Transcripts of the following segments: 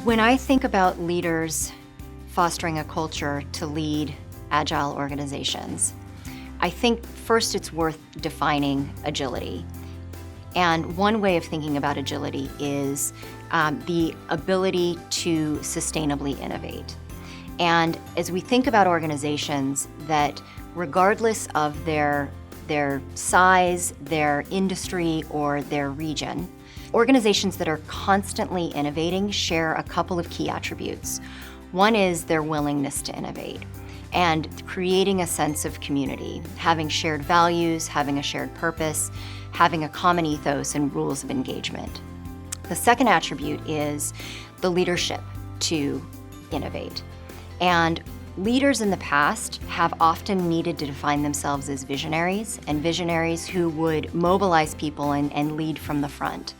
When I think about leaders fostering a culture to lead agile organizations, I think first it's worth defining agility. And one way of thinking about agility is the ability to sustainably innovate. And as we think about organizations that, regardless of their size, their industry, or their region, organizations that are constantly innovating share a couple of key attributes. One is their willingness to innovate and creating a sense of community, having shared values, having a shared purpose, having a common ethos and rules of engagement. The second attribute is the leadership to innovate. And leaders in the past have often needed to define themselves as visionaries, and visionaries who would mobilize people and lead from the front.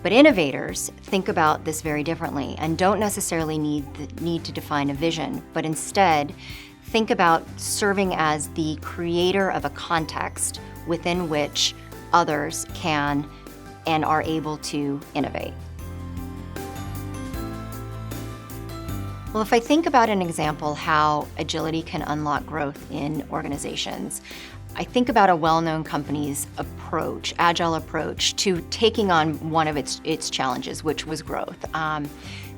But innovators think about this very differently and don't necessarily need to define a vision, but instead think about serving as the creator of a context within which others can and are able to innovate. Well, if I think about an example how agility can unlock growth in organizations, I think about a well-known company's approach, agile approach, to taking on one of its challenges, which was growth.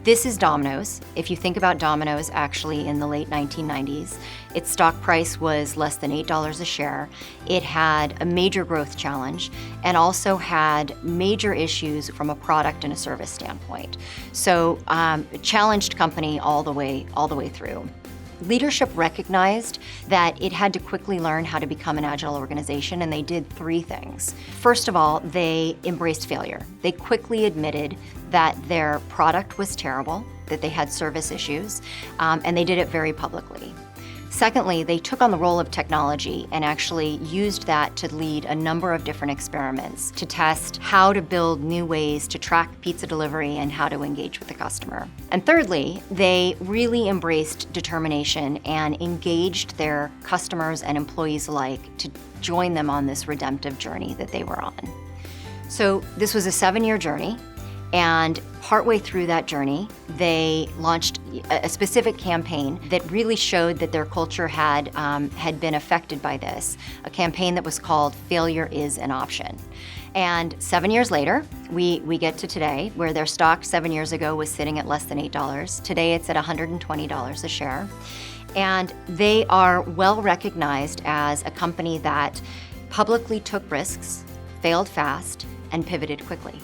This is Domino's. If you think about Domino's, actually in the late 1990s, its stock price was less than $8 a share. It had a major growth challenge and also had major issues from a product and a service standpoint. So, a challenged company all the way through. Leadership recognized that it had to quickly learn how to become an agile organization, and they did three things. First of all, they embraced failure. They quickly admitted that their product was terrible, that they had service issues, and they did it very publicly. Secondly, they took on the role of technology and actually used that to lead a number of different experiments to test how to build new ways to track pizza delivery and how to engage with the customer. And thirdly, they really embraced determination and engaged their customers and employees alike to join them on this redemptive journey that they were on. So this was a 7-year journey. And partway through that journey, they launched a specific campaign that really showed that their culture had been affected by this, a campaign that was called Failure is an Option. And 7 years later, we get to today, where their stock 7 years ago was sitting at less than $8. Today it's at $120 a share. And they are well recognized as a company that publicly took risks, failed fast, and pivoted quickly.